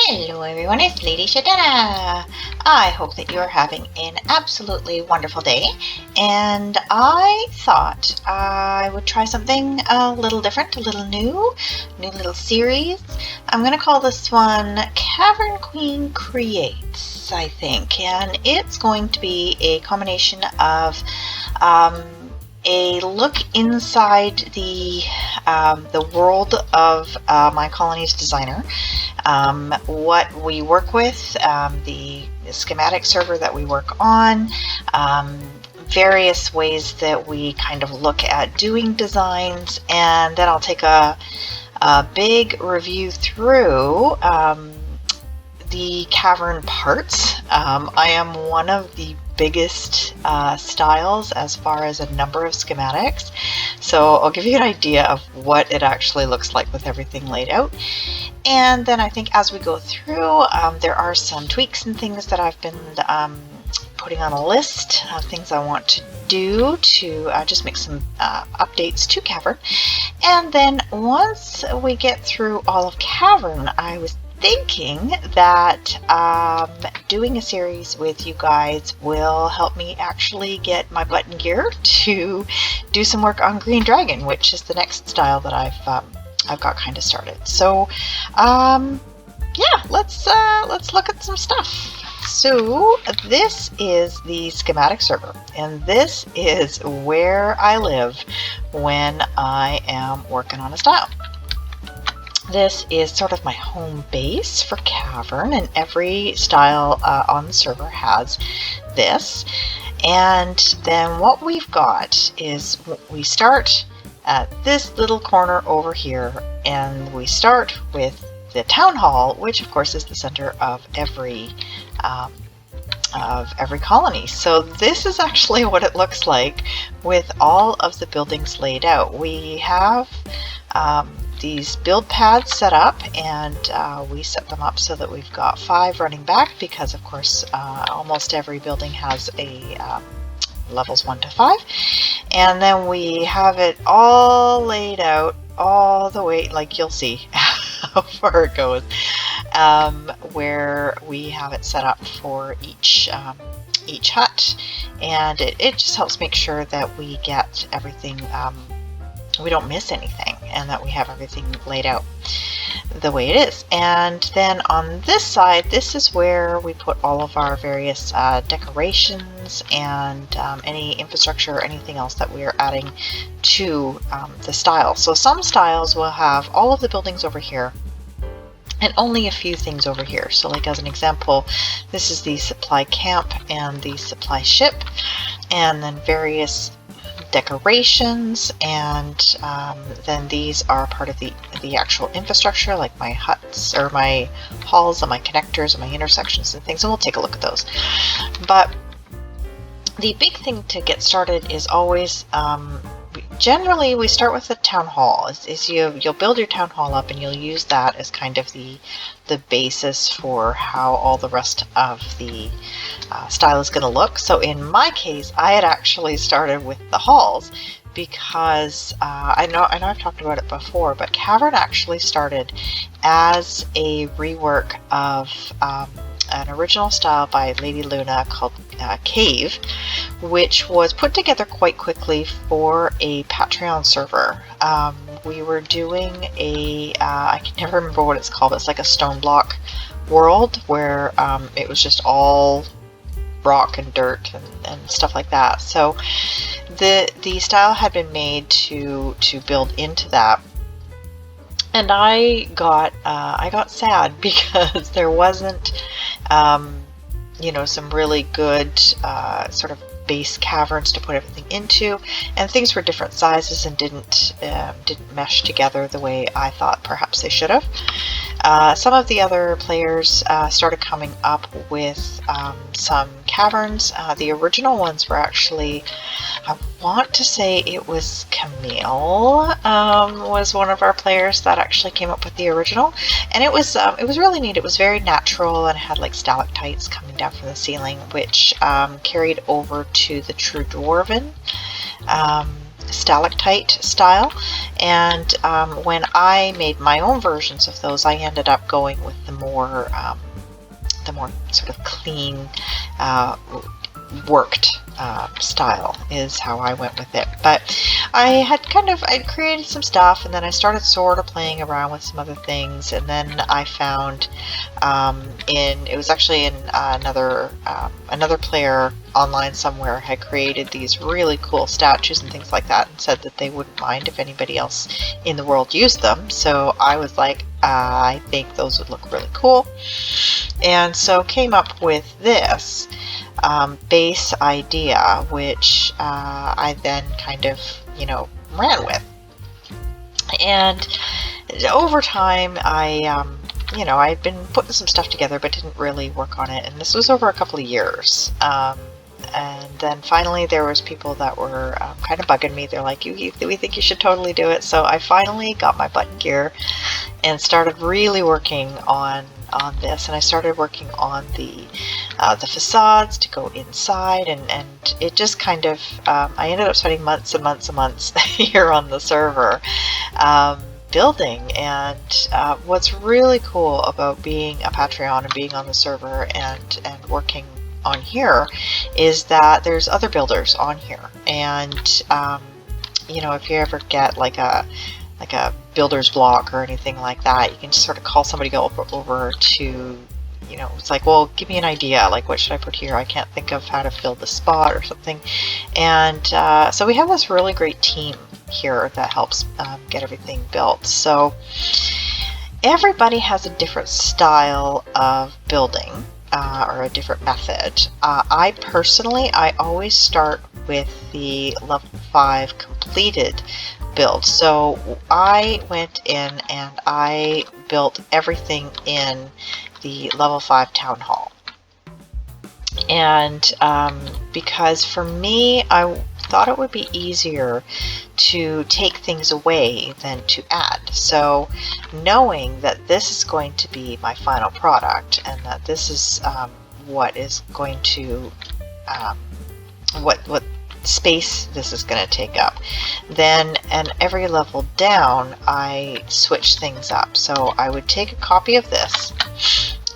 Hello everyone, it's Lady Shadana. I hope that you're having an absolutely wonderful day, and I thought I would try something a little different, a little new little series. I'm going to call this one Cavern Queen Creates, I think, and it's going to be a combination of a look inside the world of Minecolonies designer, what we work with, the schematic server that we work on, various ways that we kind of look at doing designs, and then I'll take a big review through the Cavern parts. I am one of the biggest styles as far as a number of schematics, so I'll give you an idea of what it actually looks like with everything laid out. And then I think as we go through, there are some tweaks and things that I've been putting on a list of things I want to do to just make some updates to Cavern. And then once we get through all of Cavern, I was thinking that doing a series with you guys will help me actually get my butt in gear to do some work on Green Dragon, which is the next style that I've got kind of started. So yeah, let's look at some stuff. So this is the schematic server, and this is where I live when I am working on a style. This is sort of my home base for Cavern, and every style on the server has this. And then what we've got is we start at this little corner over here, and we start with the town hall, which of course is the center of every colony. So this is actually what it looks like with all of the buildings laid out. We have these build pads set up, and we set them up so that we've got 5 running back, because of course almost every building has a levels 1 to 5, and then we have it all laid out all the way, like you'll see how far it goes, where we have it set up for each hut, and it just helps make sure that we get everything, we don't miss anything, and that we have everything laid out the way it is. And then on this side, this is where we put all of our various decorations and any infrastructure or anything else that we are adding to the style. So some styles will have all of the buildings over here and only a few things over here. So like as an example, this is the supply camp and the supply ship, and then various decorations, and then these are part of the actual infrastructure, like my huts or my halls and my connectors and my intersections and things, and we'll take a look at those. But the big thing to get started is always, generally we start with the town hall. You'll build your town hall up, and you'll use that as kind of the basis for how all the rest of the style is going to look. So in my case, I had actually started with the halls, because I know I've talked about it before, but Cavern actually started as a rework of an original style by Lady Luna called Cave, which was put together quite quickly for a Patreon server. We were doing I can never remember what it's called, it's like a stone block world, where it was just all rock and dirt and stuff like that. So the style had been made to build into that, and I got sad because there wasn't some really good sort of base caverns to put everything into, and things were different sizes and didn't mesh together the way I thought perhaps they should have. Some of the other players started coming up with some caverns. The original ones were actually, I want to say it was Camille, was one of our players that actually came up with the original, and it was really neat. It was very natural and had like stalactites coming down from the ceiling, which carried over to the True Dwarven. stalactite style, and when I made my own versions of those, I ended up going with the more sort of clean, worked style is how I went with it. But I created some stuff, and then I started sort of playing around with some other things, and then I found it was actually in another player online somewhere had created these really cool statues and things like that, and said that they wouldn't mind if anybody else in the world used them. So I was like, I think those would look really cool, and so came up with this base idea, which I then kind of, ran with. And over time, I'd been putting some stuff together, but didn't really work on it. And this was over a couple of years. And then finally, there was people that were kind of bugging me. They're like, we think you should totally do it. So I finally got my butt in gear and started really working on this. And I started working on the facades to go inside, and it just kind of, I ended up spending months and months and months here on the server building. And what's really cool about being a Patreon and being on the server and working on here is that there's other builders on here, and if you ever get like a builder's block or anything like that, you can just sort of call somebody over to, it's like, well, give me an idea, like what should I put here? I can't think of how to fill the spot or something. And so we have this really great team here that helps get everything built. So everybody has a different style of building or a different method. I personally always start with the level 5 completed build. So I went in and I built everything in the level 5 town hall. And because for me, I thought it would be easier to take things away than to add. So knowing that this is going to be my final product, and that this is what is going to what space this is going to take up, then and every level down I switch things up. So I would take a copy of this,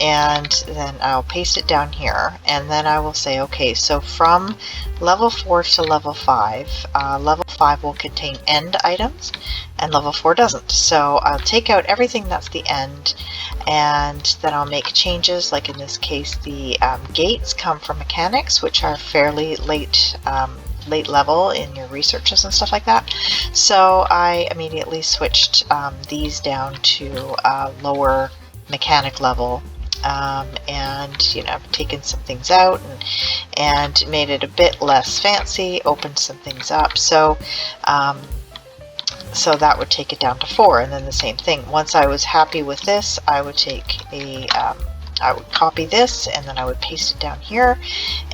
and then I'll paste it down here, and then I will say, okay, so from level 4 to level 5, level 5 will contain end items, and level 4 doesn't. So I'll take out everything that's the end, and then I'll make changes. Like in this case, the gates come from mechanics, which are fairly late level in your researches and stuff like that. So I immediately switched these down to lower mechanic level, and taken some things out and made it a bit less fancy, opened some things up. So so that would take it down to 4, and then the same thing. Once I was happy with this, I would take I would copy this, and then I would paste it down here.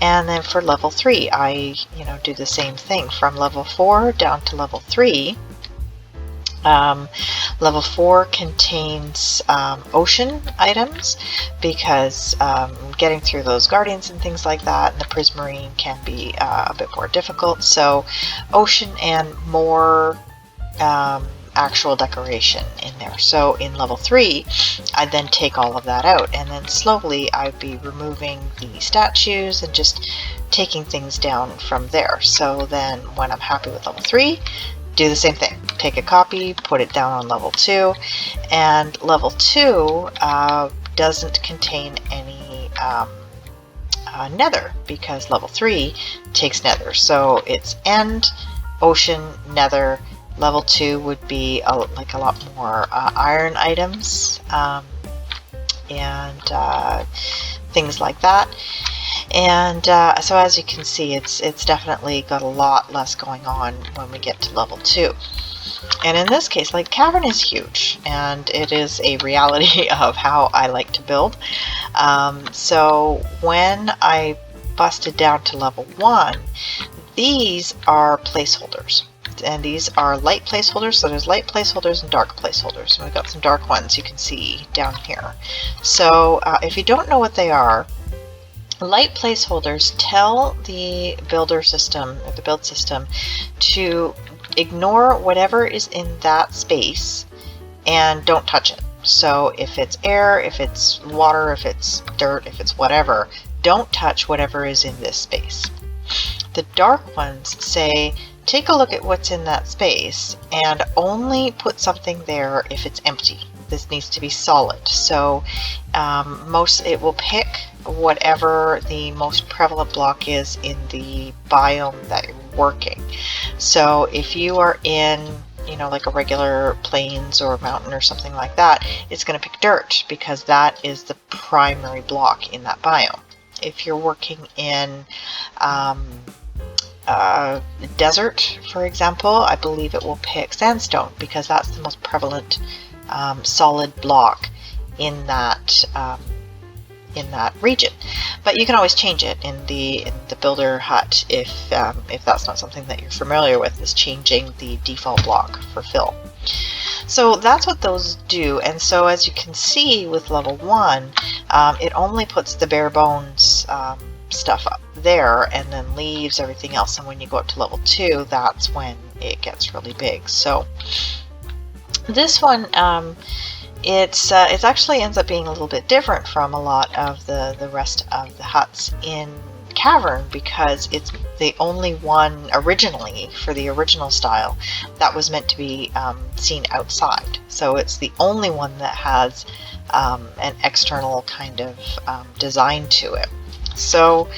And then for level 3, I do the same thing from level 4 down to level 3. Level 4 contains ocean items, because getting through those guardians and things like that and the prismarine can be a bit more difficult. So ocean and more actual decoration in there. So in level 3, I'd then take all of that out, and then slowly I'd be removing the statues and just taking things down from there. So then when I'm happy with level 3, do the same thing. Take a copy, put it down on level 2, and level 2 doesn't contain any nether, because level 3 takes nether. So it's end, ocean, nether. Level 2 would be like a lot more iron items and things like that. And so as you can see, it's definitely got a lot less going on when we get to level 2. And in this case, like, Cavern is huge, and it is a reality of how I like to build. So when I busted down to level 1, these are placeholders. And these are light placeholders. So there's light placeholders and dark placeholders. And we've got some dark ones you can see down here. So if you don't know what they are, light placeholders tell the builder system, or the build system, to ignore whatever is in that space and don't touch it. So if it's air, if it's water, if it's dirt, if it's whatever, don't touch whatever is in this space. The dark ones say, take a look at what's in that space and only put something there if it's empty. This needs to be solid. So it will pick whatever the most prevalent block is in the biome that you're working. So if you are in, you know, like a regular plains or mountain or something like that, it's going to pick dirt because that is the primary block in that biome. If you're working in desert, for example, I believe it will pick sandstone because that's the most prevalent solid block in that region. But you can always change it in the builder hut if that's not something that you're familiar with, is changing the default block for fill. So that's what those do. And so as you can see with level 1, it only puts the bare bones stuff up there and then leaves everything else. And when you go up to level 2, that's when it gets really big. So this one, it actually ends up being a little bit different from a lot of the rest of the huts in Cavern because it's the only one originally for the original style that was meant to be seen outside. So it's the only one that has an external kind of design to it. So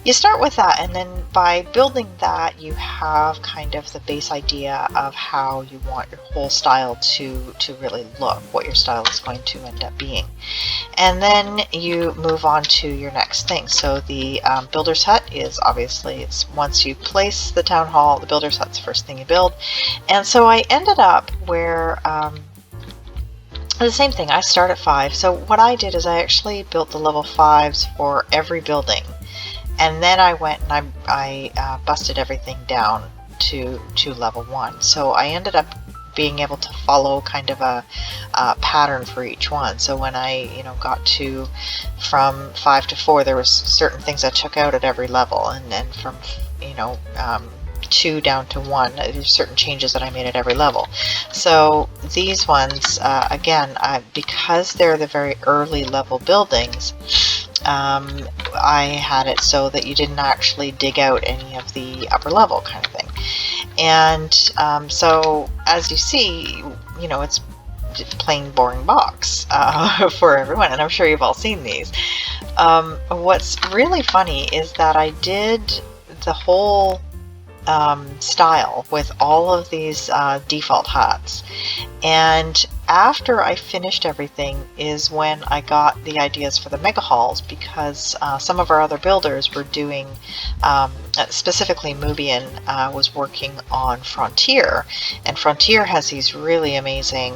you start with that, and then by building that you have kind of the base idea of how you want your whole style to really look, what your style is going to end up being. And then you move on to your next thing. So the builder's hut is obviously, it's once you place the town hall, the builder's hut's the first thing you build. And so I ended up where the same thing, I start at 5. So what I did is I actually built the level 5s for every building, and then I went and I busted everything down to level 1. So I ended up being able to follow kind of a pattern for each one. So when I got to from 5 to 4, there was certain things I took out at every level, and then from 2 down to 1, there's certain changes that I made at every level. So these ones, again, because they're the very early level buildings, I had it so that you didn't actually dig out any of the upper level kind of thing. And so as you see, it's plain boring box for everyone, and I'm sure you've all seen these. What's really funny is that I did the whole style with all of these default huts, and after I finished everything is when I got the ideas for the mega halls, because some of our other builders were doing, specifically Mubian was working on Frontier, and Frontier has these really amazing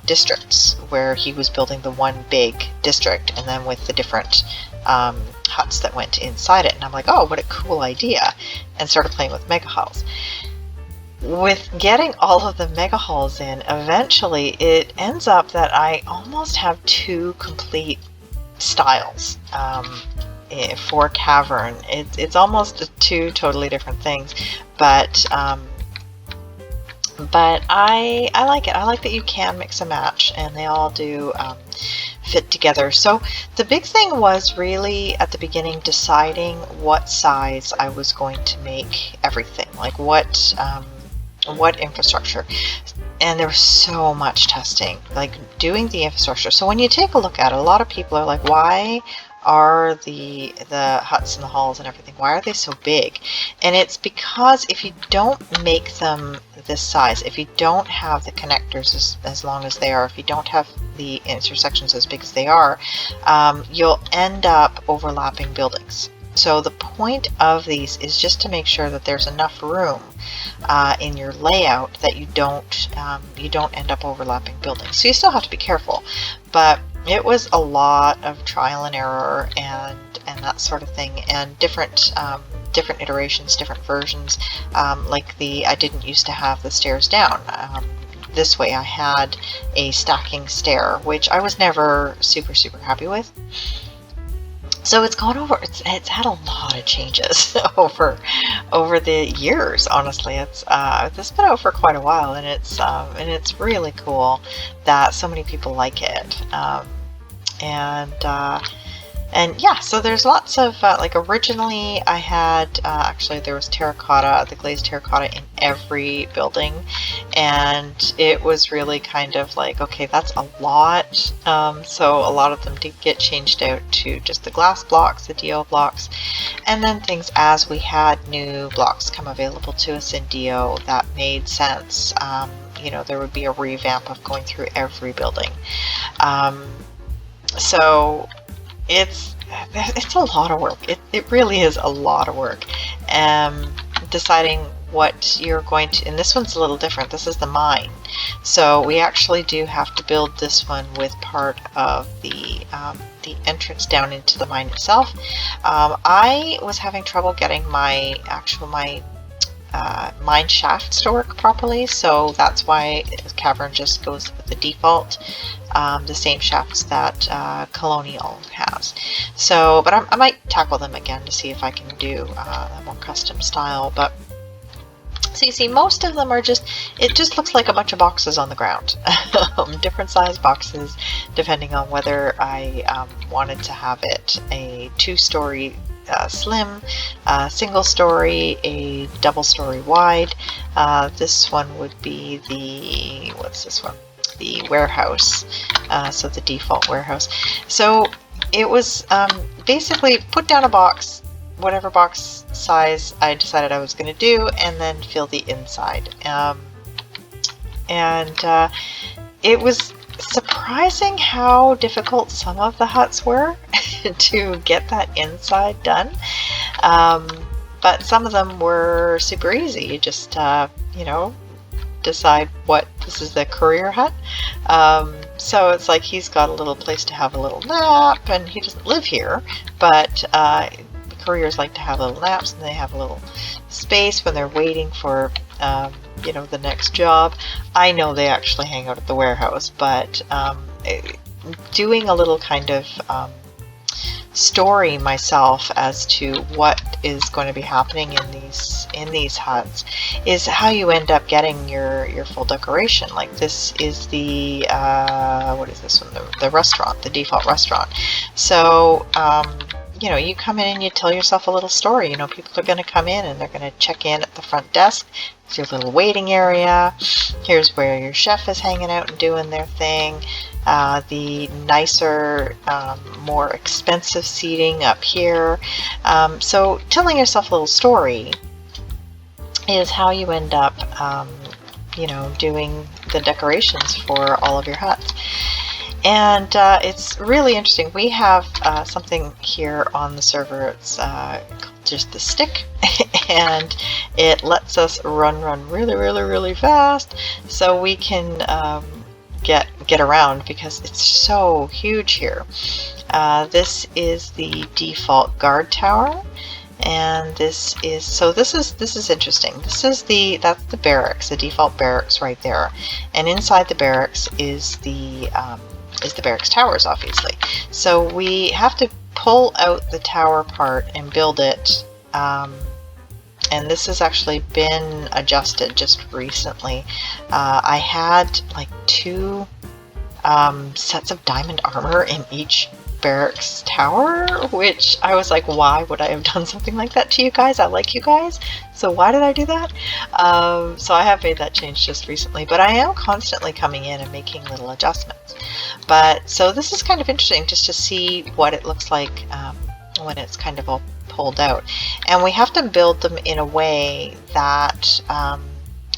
districts where he was building the one big district and then with the different huts that went inside it. And I'm like, oh, what a cool idea, and started playing with mega halls. With getting all of the mega halls in, eventually it ends up that I almost have 2 complete styles for Cavern. It's almost 2 totally different things, but I like it. I like that you can mix and match, and they all do fit together. So the big thing was really at the beginning deciding what size I was going to make everything, like what infrastructure. And there was so much testing, like doing the infrastructure. So when you take a look at it, a lot of people are like, why are the huts and the halls and everything, why are they so big? And it's because if you don't make them this size, if you don't have the connectors as long as they are, if you don't have the intersections as big as they are, you'll end up overlapping buildings. So the point of these is just to make sure that there's enough room in your layout that you don't end up overlapping buildings. So you still have to be careful, but it was a lot of trial and error and that sort of thing, and different iterations, different versions. Like I didn't used to have the stairs down. This way I had a stacking stair, which I was never super happy with. So it's gone over. It's had a lot of changes over the years. Honestly, it's been out for quite a while, and it's really cool that so many people like it. And yeah, so there's lots of, like originally I had, actually there was terracotta, the glazed terracotta in every building, and it was really kind of like, okay, that's a lot. So a lot of them did get changed out to just the glass blocks, the DO blocks, and then things as we had new blocks come available to us in DO that made sense. You know, there would be a revamp of going through every building. So it's a lot of work. It really is a lot of work. Deciding what you're going to, and this one's a little different. This is the mine. So we actually do have to build this one with part of the entrance down into the mine itself. I was having trouble getting my mine shafts to work properly, so that's why Cavern just goes with the default, the same shafts that Colonial has. So, but I might tackle them again to see if I can do a more custom style. But so you see, most of them are it just looks like a bunch of boxes on the ground. Different size boxes, depending on whether I wanted to have it a 2-story slim, single story, a double story wide. This one would be the, what's this one? The warehouse, so the default warehouse. So it was basically put down a box, whatever box size I decided I was going to do, and then fill the inside. It was surprising how difficult some of the huts were to get that inside done. But some of them were super easy. You just, you know, decide this is the courier hut. So it's like he's got a little place to have a little nap, and he doesn't live here, but couriers like to have little naps, and they have a little space when they're waiting for you know, the next job. I know they actually hang out at the warehouse, but doing a little kind of story myself as to what is going to be happening in these huts is how you end up getting your full decoration. Like this is the what is this one? The restaurant, the default restaurant. So you know, you come in and you tell yourself a little story. You know, people are going to come in and they're going to check in at the front desk. It's your little waiting area. Here's where your chef is hanging out and doing their thing. The nicer, more expensive seating up here. So telling yourself a little story is how you end up, you know, doing the decorations for all of your huts. And it's really interesting. We have something here on the server. It's called just the stick, and it lets us run really fast, so we can get around because it's so huge here. This is the default guard tower, and this is interesting. That's the barracks, the default barracks right there, and inside the barracks is the barracks towers, obviously. So we have to pull out the tower part and build it, and this has actually been adjusted just recently. I had like 2 sets of diamond armor in each barracks tower, which I was like, why would I have done something like that to you guys? I like you guys, so why did I do that? So I have made that change just recently, but I am constantly coming in and making little adjustments. But so this is kind of interesting just to see what it looks like when it's kind of all pulled out, and we have to build them in a way that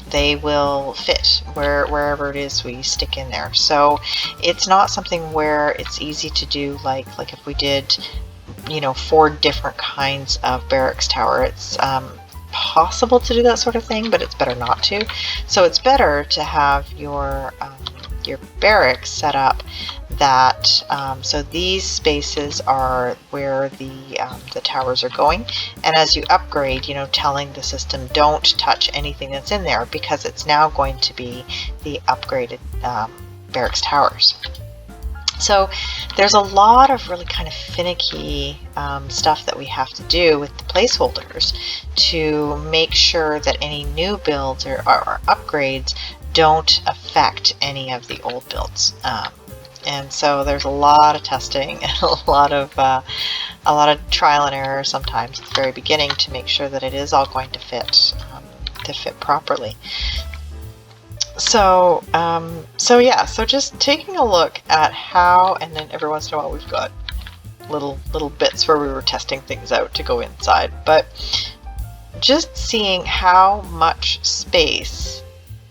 they will fit wherever it is we stick in there. So it's not something where it's easy to do like if we did, you know, 4 different kinds of barracks tower. It's possible to do that sort of thing, but it's better not to. So it's better to have your barracks set up that so these spaces are where the towers are going, and as you upgrade, you know, telling the system don't touch anything that's in there, because it's now going to be the upgraded barracks towers. So there's a lot of really kind of finicky stuff that we have to do with the placeholders to make sure that any new builds or upgrades don't affect any of the old builds. And so there's a lot of testing and a lot of trial and error sometimes at the very beginning to make sure that it is all going to fit properly. So so just taking a look at how, and then every once in a while we've got little bits where we were testing things out to go inside, but just seeing how much space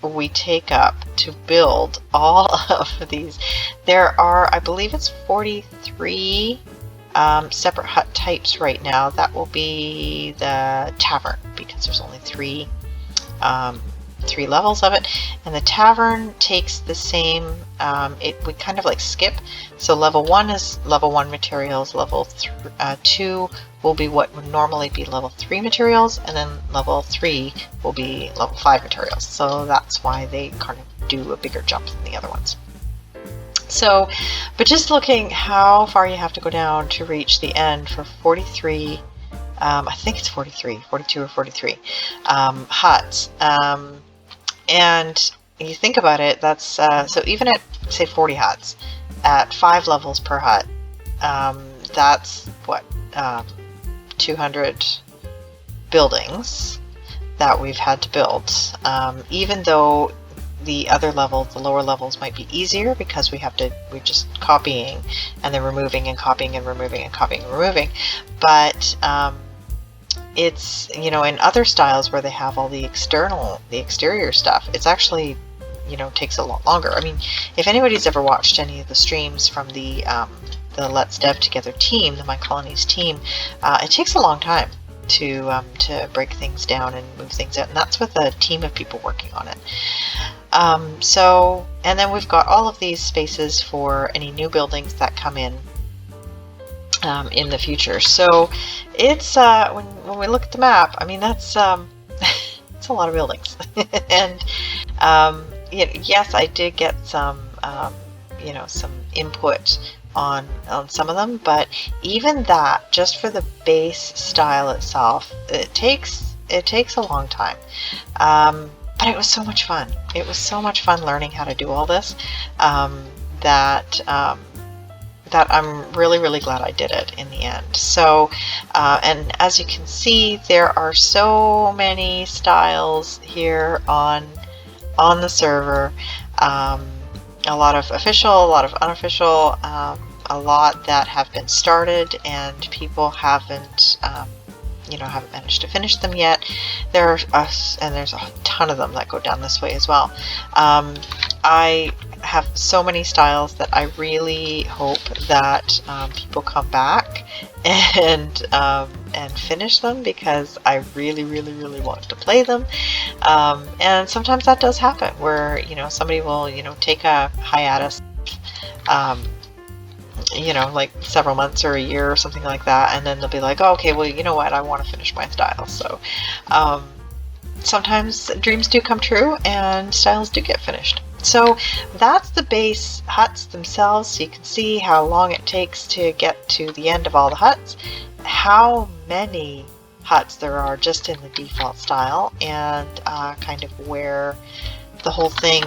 we take up to build all of these. There are, I believe it's 43 separate hut types right now. That will be the Tavern, because there's only three levels of it, and the Tavern takes the same, we kind of like skip. So level 1 is level 1 materials, level 2 will be what would normally be level 3 materials, and then level 3 will be level 5 materials. So that's why they kind of do a bigger jump than the other ones. So, but just looking how far you have to go down to reach the end for 43, I think it's 42 or 43 huts. And you think about it, that's so even at say 40 huts at 5 levels per hut, that's what 200 buildings that we've had to build. Even though the other levels, the lower levels, might be easier because we're just copying and then removing and copying and removing and copying and removing, but it's, in other styles where they have all the exterior stuff, it's actually, takes a lot longer. I mean, if anybody's ever watched any of the streams from the Let's Dev Together team, the Minecolonies team, it takes a long time to break things down and move things out, and that's with a team of people working on it. And then we've got all of these spaces for any new buildings that come in the future. So it's when we look at the map, I mean, that's it's a lot of buildings. And yes, I did get some some input on some of them, but even that, just for the base style itself, it takes a long time. But it was so much fun. It was so much fun learning how to do all this, that I'm really, really glad I did it in the end. So, and as you can see, there are so many styles here on the server. A lot of official, a lot of unofficial, a lot that have been started and people haven't managed to finish them yet. There's a ton of them that go down this way as well. I have so many styles that I really hope that people come back and finish them, because I really, really, really want to play them. And sometimes that does happen where somebody will take a hiatus, like several months or a year or something like that, and then they'll be like, oh, okay, well, you know what, I want to finish my style. So sometimes dreams do come true and styles do get finished. So that's the base huts themselves. So you can see how long it takes to get to the end of all the huts, how many huts there are just in the default style, and kind of where the whole thing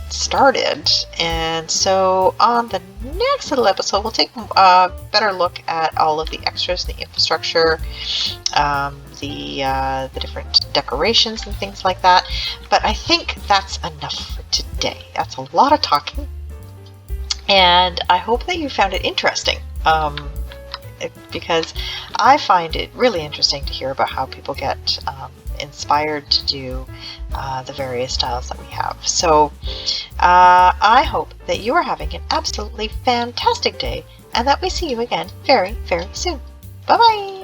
started. And so on the next little episode, we'll take a better look at all of the extras, the infrastructure, the different decorations and things like that. But I think that's enough for today. That's a lot of talking, and I hope that you found it interesting, because I find it really interesting to hear about how people get inspired to do the various styles that we have. So I hope that you are having an absolutely fantastic day, and that we see you again very, very soon. Bye bye.